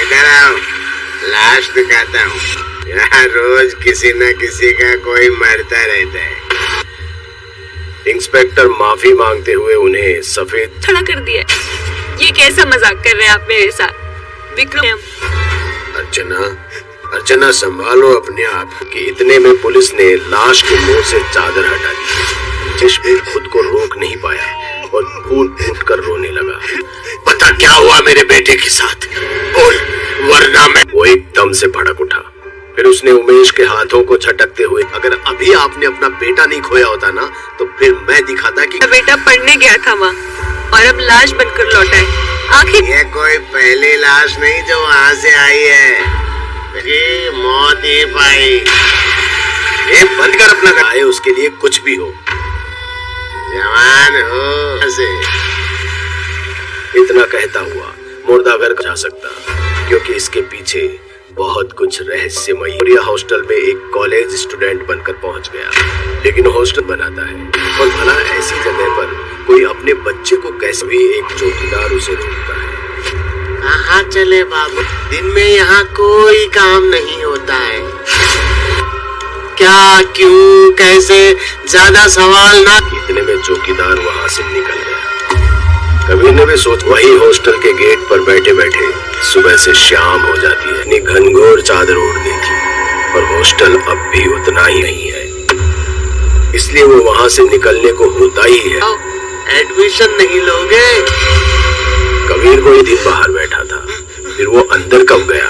इधर आओ, लाश दिखाता हूँ। यहाँ रोज किसी न किसी का कोई मरता रहता है। इंस्पेक्टर माफी मांगते हुए उन्हें सफेद खड़ा कर दिया। ये कैसा मजाक कर रहे हैं आप मेरे साथ? विक्रम। अर्चना संभालो अपने आप कि इतने में पुलिस ने लाश के मुंह से चादर हटा दी। जशबीर खुद को रोक नहीं पाया और फूट फूट कर रोने लगा। पता क्या हुआ मेरे बेटे के साथ? बोल, वरना मैं। वो एकदम से भड़क उठा। फिर उसने उमेश के हाथों को झटकते हुए, अगर अभी आपने अपना बेटा नहीं खोया होता ना, तो फिर मैं दिखाता कि बेटा पढ़ने गया था वहाँ और अब लाश बनकर लौटा है। आखिर ये कोई पहली लाश नहीं जो वहाँ से आई है। मेरी मौत ही पाई। ये बंद कर अपना गाय, उसके लिए कुछ भी हो। जवान हो से। इतना कहता हुआ मुर्दाघर जा सकता, क्योंकि इसके पीछे बहुत कुछ रहस्यमयी। और हॉस्टल में एक कॉलेज स्टूडेंट बनकर पहुंच गया, लेकिन हॉस्टल बनाता है और भला ऐसी जगह पर कोई अपने बच्चे को कैसे भी एक चौकीदार उसे रोकता है। कहाँ चले बाबू? दिन में यहाँ कोई काम नहीं होता है। क्या, क्यों, कैसे, ज्यादा सवाल ना। इतने में चौकीदार वहाँ से निकल गया। कबीर ने भी सोच, वही हॉस्टल के गेट पर बैठे बैठे सुबह से शाम हो जाती है। अपनी घनघोर चादर ओढ़ने की, और हॉस्टल अब भी उतना ही नहीं है, इसलिए वो वहाँ से निकलने को होता ही है। एडमिशन नहीं लोगे? कबीर कोई दिन बाहर बैठा था, फिर वो अंदर कब गया?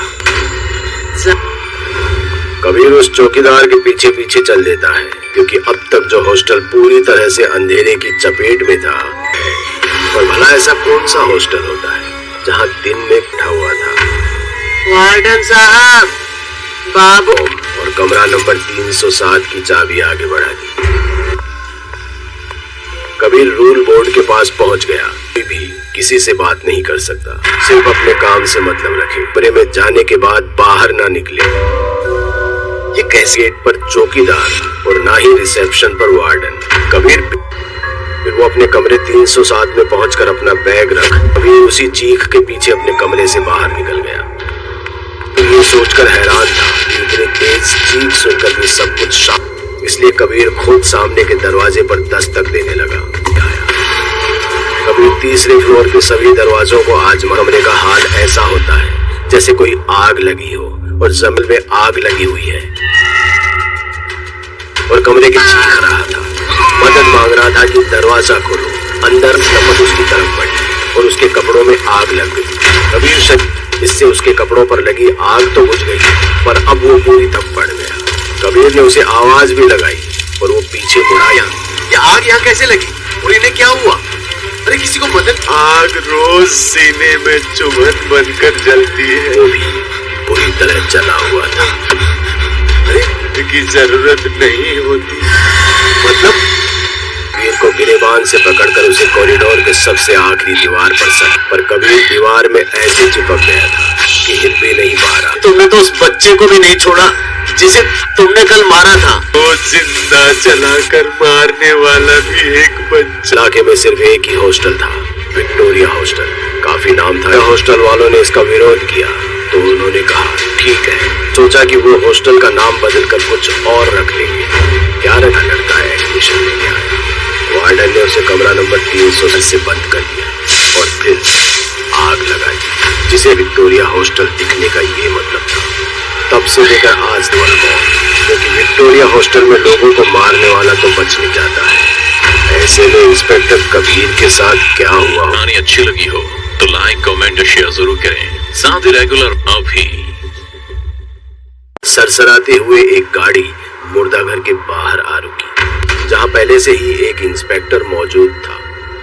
कबीर उस चौकीदार के पीछे पीछे चल देता है, क्योंकि अब तक जो हॉस्टल पूरी तरह से अंधेरे की चपेट में था। और भला ऐसा कौन सा हॉस्टल होता है जहाँ दिन में बैठा हुआ था? वार्डन साहब, बाबू। और कमरा नंबर 307 की चाबी आगे बढ़ा दी। कबीर रूल बोर्ड के पास पहुंच गया। कोई भी किसी से बात नहीं कर सकता, सिर्फ अपने काम से मतलब रखे। कमरे में जाने के बाद बाहर ना निकले। ये कैसे गेट पर चौकीदार और ना ही रिसेप्शन पर वार्डन। कबीर फिर वो अपने कमरे 307 में पहुंचकर अपना बैग रख, कबीर उसी चीख के पीछे अपने कमरे से बाहर निकल गया। तो ये सोचकर हैरान था कि इतनी तेज चीख सुनकर भी सब कुछ शांत, इसलिए कबीर खुद सामने के दरवाजे पर दस्तक देने लगा। कबीर तीसरे फ्लोर के सभी दरवाजों को आजमा। कमरे का हाल ऐसा होता है जैसे कोई आग लगी हो और जमीन में आग लगी हुई है, और कमरे के चीख रहा था, मदद मांग रहा था कि दरवाजा खोलो। अंदर नमक उसकी तरफ बढ़ी और उसके कपड़ों में आग लग गई। कबीर इससे उसके कपड़ों पर लगी आग तो बुझ गई, पर अब वो पूरी तब बढ़ गया। कबीर ने उसे आवाज भी लगाई और वो पीछे मुड़ा। ये आग यहाँ कैसे लगी और इन्हें क्या हुआ? अरे किसी को मदद। आग रोज सीने में चुभन बनकर जलती है। वो भी पूरी तरह जला हुआ था। अरे की जरूरत नहीं होती। मतलब कबीर को गिरेबान से पकड़कर उसे कॉरिडोर के सबसे आखिरी दीवार पर सर, पर कबीर दीवार में ऐसे चिपक गया था कि हिल भी नहीं पा रहा। तुमने तो उस बच्चे को भी नहीं छोड़ा जिसे तुमने कल मारा था। वो जिंदा जलाकर मारने वाला भी एक बच्चा। इलाके में सिर्फ एक ही हॉस्टल था, विक्टोरिया हॉस्टल। काफी नाम था। हॉस्टल वालों ने इसका विरोध किया तो उन्होंने कहा ठीक है। सोचा कि वो हॉस्टल का नाम बदलकर कुछ और रख लेंगे। क्या रखा? लड़का है एडमिशन लेने आया। वार्डन ने उसे कमरा नंबर 300 से बंद कर दिया और फिर आग लगाई, जिसे विक्टोरिया हॉस्टल दिखने का ये मतलब था। तब से लेकर आज तक, क्योंकि विक्टोरिया हॉस्टल में लोगों को मारने वाला तो बच नहीं जाता है। ऐसे में इंस्पेक्टर कबीर के साथ क्या हुआ? कहानी अच्छी लगी हो तो लाइक, कमेंट और शेयर जरूर करें, साथ ही रेगुलर अभी। सरसराते हुए एक गाड़ी मुर्दाघर के बाहर आ रुकी, जहां पहले से ही एक इंस्पेक्टर मौजूद था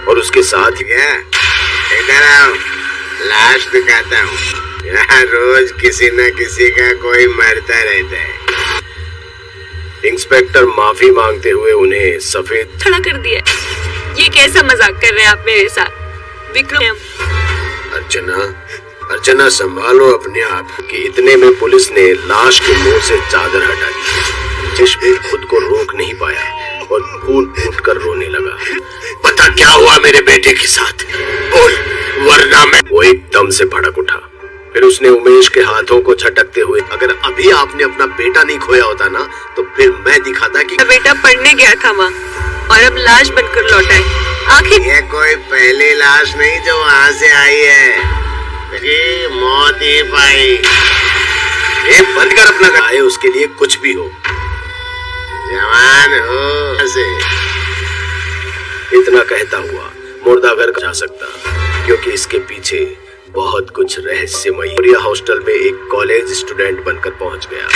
और उसके साथ इधर आओ, लाश दिखाता हूँ। यहाँ रोज किसी न किसी का कोई मरता रहता है। इंस्पेक्टर माफी मांगते हुए उन्हें सफेद खड़ा कर दिया। ये कैसा मजाक कर रहे हैं आप मेरे साथ? विक्रम। अर्चना संभालो अपने आप कि इतने में पुलिस ने लाश के मुंह से चादर हटा दी। जशबीर खुद को रोक नहीं पाया और फूट फूट कर रोने लगा। पता क्या हुआ मेरे बेटे के साथ? बोल, वरना मैं। वो एकदम से भड़क उठा। फिर उसने उमेश के हाथों को झटकते हुए, अगर अभी आपने अपना बेटा नहीं खोया होता ना तो फिर मैं दिखाता कि मेरा बेटा पढ़ने गया था वहाँ और अब लाश बनकर लौटा है। आखिर ये कोई पहली लाश नहीं जो वहाँ से आई है, ये मौत ही पाई। ये बंद कर अपना गाय, उसके लिए कुछ भी हो। जवान हो से इतना कहता हुआ मुर्दाघर जा सकता, क्योंकि इसके पीछे बहुत कुछ रहस्यमयी। और यह हॉस्टल में एक कॉलेज स्टूडेंट बनकर पहुंच गया,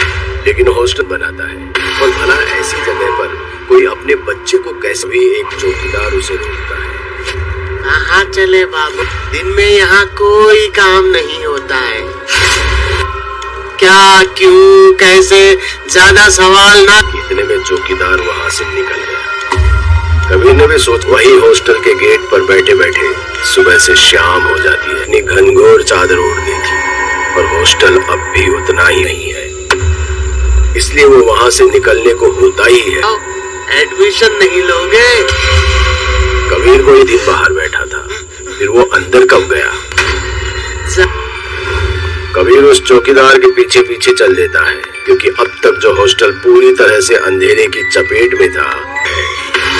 लेकिन हॉस्टल बनाता है और भला ऐसी जगह पर कोई अपने बच्चे को कैसे भी एक चौकीदार उसे रोकता है। कहाँ चले बाबू, दिन में यहाँ कोई काम नहीं होता है। क्या, क्यों, कैसे, ज्यादा सवाल ना। इतने में चौकीदार वहां से निकल गया। कबीर ने भी सोच, वही हॉस्टल के गेट पर बैठे बैठे सुबह से शाम हो जाती है, अपनी घनघोर चादर ओढ़ दी थी और हॉस्टल अब भी उतना ही नहीं है, इसलिए वो वहां से निकलने को होता ही है। एडमिशन नहीं लोगे? कबीर कोई दिन बाहर बैठा था, फिर वो अंदर कब गया? कबीर उस चौकीदार के पीछे पीछे चल देता है, क्योंकि अब तक जो हॉस्टल पूरी तरह से अंधेरे की चपेट में था,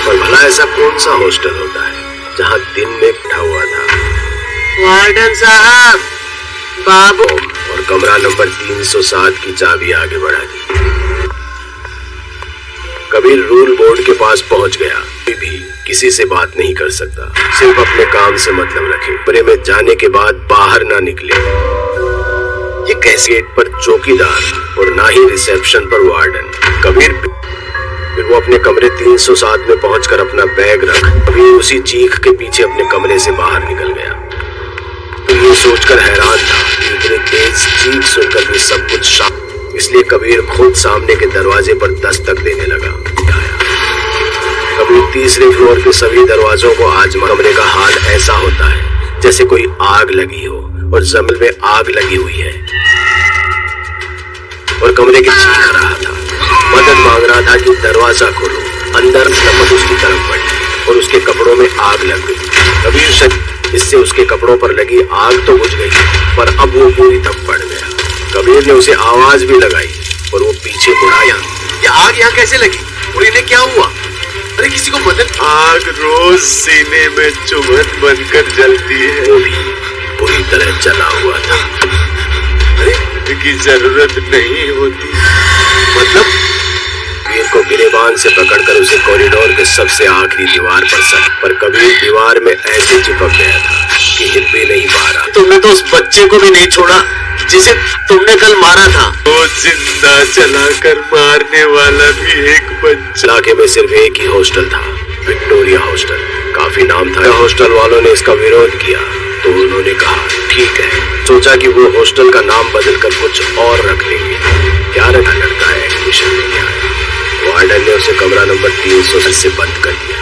पर भला ऐसा कौन सा हॉस्टल होता है जहाँ दिन में बैठा हुआ था? वार्डन साहब, बाबू। और कमरा नंबर 307 की चाबी आगे बढ़ा दी। कबीर रूल बोर्ड के पास पहुंच गया। कोई भी किसी से बात नहीं कर सकता, सिर्फ अपने काम से मतलब रखे। कमरे में जाने के बाद बाहर ना निकले। ये कैसे गेट पर चौकीदार और ना ही रिसेप्शन पर वार्डन। कबीर फिर वो अपने कमरे 307 में पहुंचकर अपना बैग रख, कबीर उसी चीख के पीछे अपने कमरे से बाहर निकल गया। तो ये सोचकर हैरान था कि इतनी तेज चीख सुनकर भी सब कुछ शांत, इसलिए कबीर खुद सामने के दरवाजे पर दस्तक देने लगा। कबीर तीसरे फ्लोर के सभी दरवाजों को आजमा। कमरे का हाल ऐसा होता है जैसे कोई आग लगी हो और जमीन में आग लगी हुई है, और कमरे की चीख रहा था, मदद मांग रहा था कि दरवाजा खोलो। अंदर लपट उसकी तरफ बढ़ी और उसके कपड़ों में आग लग गई। कबीर इससे उसके कपड़ों पर लगी आग तो बुझ गई, पर अब वो पूरी तब बढ़ गया। कबीर ने उसे आवाज भी लगाई और वो पीछे मुड़ा। ये आग यहाँ कैसे लगी और इन्हें क्या हुआ? अरे किसी को मदद। आग रोज सीने में चुभन बनकर जलती है, वो भी पूरी तरह जला हुआ था। अरे की जरूरत नहीं होती। मतलब कबीर को गिरेबान से पकड़कर उसे कॉरिडोर के सबसे आखिरी दीवार पर सर, पर कबीर दीवार में ऐसे चिपक गया था कि हिल भी नहीं पा रहा। तुमने तो उस बच्चे को भी नहीं छोड़ा जिसे तुमने कल मारा था। वो जिंदा चलाकर मारने वाला भी एक बच्चा। इलाके में सिर्फ एक ही हॉस्टल था, विक्टोरिया हॉस्टल। काफी नाम था। हॉस्टल वालों ने इसका विरोध किया तो उन्होंने कहा ठीक है, सोचा कि वो हॉस्टल का नाम बदलकर कुछ और रख लेंगे। क्या रखा? लड़का है एडमिशन लेने आया। वार्डन ने उसे कमरा नंबर 300 से बंद कर दिया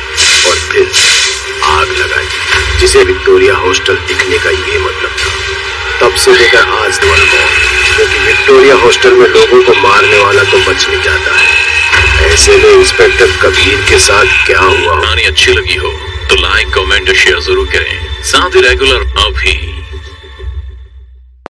और फिर आग लगाई, जिसे विक्टोरिया हॉस्टल दिखने का ये मतलब था। तब से लेकर आज तक क्योंकि विक्टोरिया हॉस्टल में लोगों को मारने वाला तो बच नहीं जाता है। ऐसे में इंस्पेक्टर कबीर के साथ क्या हुआ? कहानी अच्छी लगी हो तो लाइक, कमेंट और शेयर जरूर करें। साथ ही रेगुलर अभी